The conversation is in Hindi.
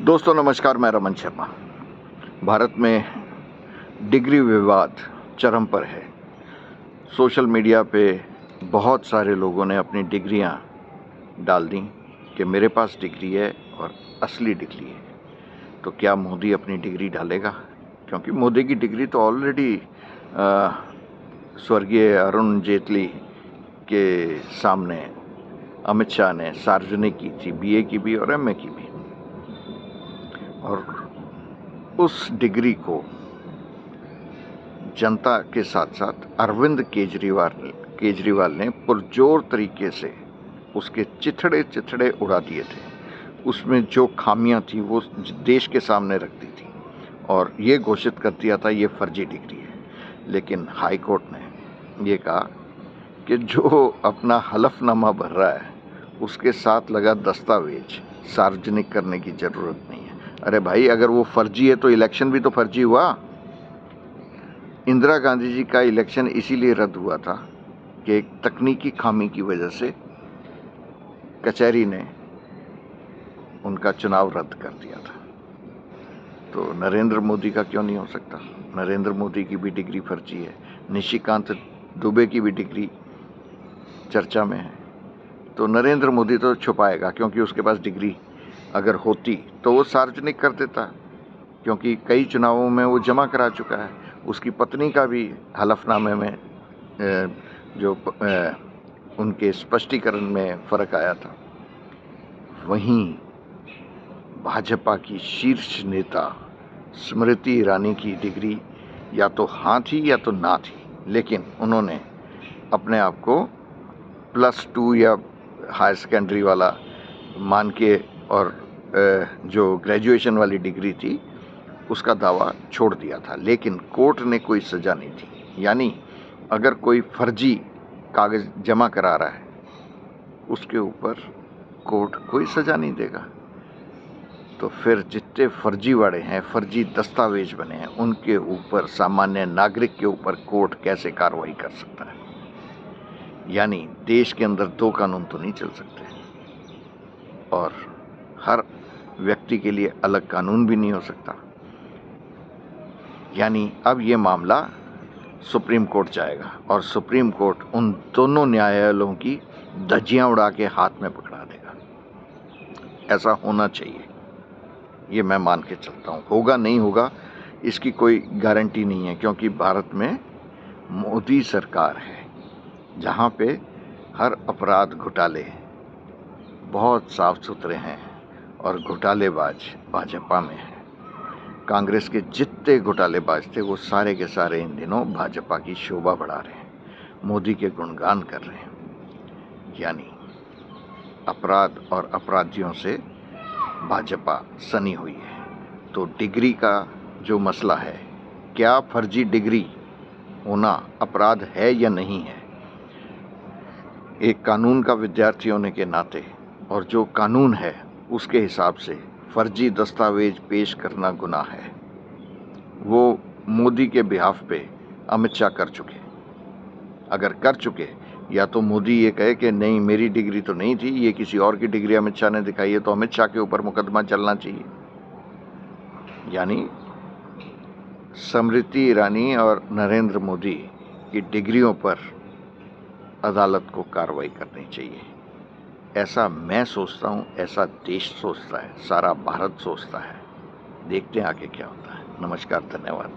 दोस्तों नमस्कार, मैं रमन शर्मा। भारत में डिग्री विवाद चरम पर है। सोशल मीडिया पे बहुत सारे लोगों ने अपनी डिग्रियां डाल दी कि मेरे पास डिग्री है और असली डिग्री है। तो क्या मोदी अपनी डिग्री डालेगा? क्योंकि मोदी की डिग्री तो ऑलरेडी स्वर्गीय अरुण जेटली के सामने अमित शाह ने सार्वजनिक की थी, बीए की भी और एमए की भी। और उस डिग्री को जनता के साथ साथ अरविंद केजरीवाल ने पुरजोर तरीके से उसके चिथड़े उड़ा दिए थे। उसमें जो खामियां थी वो देश के सामने रख दी थी और ये घोषित कर दिया था ये फर्जी डिग्री है। लेकिन हाई कोर्ट ने ये कहा कि जो अपना हलफनामा भर रहा है उसके साथ लगा दस्तावेज सार्वजनिक करने की जरूरत नहीं है। अरे भाई, अगर वो फर्जी है तो इलेक्शन भी तो फर्जी हुआ। इंदिरा गांधी जी का इलेक्शन इसीलिए रद्द हुआ था कि एक तकनीकी खामी की वजह से कचहरी ने उनका चुनाव रद्द कर दिया था। तो नरेंद्र मोदी का क्यों नहीं हो सकता? नरेंद्र मोदी की भी डिग्री फर्जी है। निशिकांत दुबे की भी डिग्री चर्चा में है। तो नरेंद्र मोदी तो छुपाएगा, क्योंकि उसके पास डिग्री अगर होती तो वो सार्वजनिक कर देता, क्योंकि कई चुनावों में वो जमा करा चुका है। उसकी पत्नी का भी हलफनामे में जो उनके स्पष्टीकरण में फर्क आया था। वहीं भाजपा की शीर्ष नेता स्मृति ईरानी की डिग्री या तो हाँ थी या तो ना थी, लेकिन उन्होंने अपने आप को +2 या हायर सेकेंडरी वाला मान के और जो ग्रेजुएशन वाली डिग्री थी उसका दावा छोड़ दिया था। लेकिन कोर्ट ने कोई सज़ा नहीं दी। यानी अगर कोई फर्जी कागज़ जमा करा रहा है उसके ऊपर कोर्ट कोई सज़ा नहीं देगा। तो फिर जितने फर्जीवाड़े हैं, फर्जी दस्तावेज बने हैं, उनके ऊपर, सामान्य नागरिक के ऊपर कोर्ट कैसे कार्रवाई कर सकता है? यानी देश के अंदर दो कानून तो नहीं चल सकते और हर व्यक्ति के लिए अलग कानून भी नहीं हो सकता। यानी अब ये मामला सुप्रीम कोर्ट जाएगा और सुप्रीम कोर्ट उन दोनों न्यायालयों की धज्जियां उड़ा के हाथ में पकड़ा देगा। ऐसा होना चाहिए, ये मैं मान के चलता हूँ। होगा नहीं होगा इसकी कोई गारंटी नहीं है, क्योंकि भारत में मोदी सरकार है जहाँ पे हर अपराध घोटाले बहुत साफ सुथरे हैं और घोटालेबाज भाजपा में है। कांग्रेस के जितने घोटालेबाज थे वो सारे के सारे इन दिनों भाजपा की शोभा बढ़ा रहे हैं, मोदी के गुणगान कर रहे हैं। यानी अपराध और अपराधियों से भाजपा सनी हुई है। तो डिग्री का जो मसला है, क्या फर्जी डिग्री होना अपराध है या नहीं है? एक कानून का विद्यार्थी होने के नाते और जो कानून है उसके हिसाब से फर्जी दस्तावेज पेश करना गुनाह है। वो मोदी के बिहाफ पे अमित शाह कर चुके। अगर कर चुके, या तो मोदी ये कहे कि नहीं मेरी डिग्री तो नहीं थी, ये किसी और की डिग्री अमित शाह ने दिखाई है, तो अमित शाह के ऊपर मुकदमा चलना चाहिए। यानी स्मृति ईरानी और नरेंद्र मोदी की डिग्रियों पर अदालत को कार्रवाई करनी चाहिए। ऐसा मैं सोचता हूँ, ऐसा देश सोचता है, सारा भारत सोचता है। देखते हैं आगे क्या होता है। नमस्कार, धन्यवाद।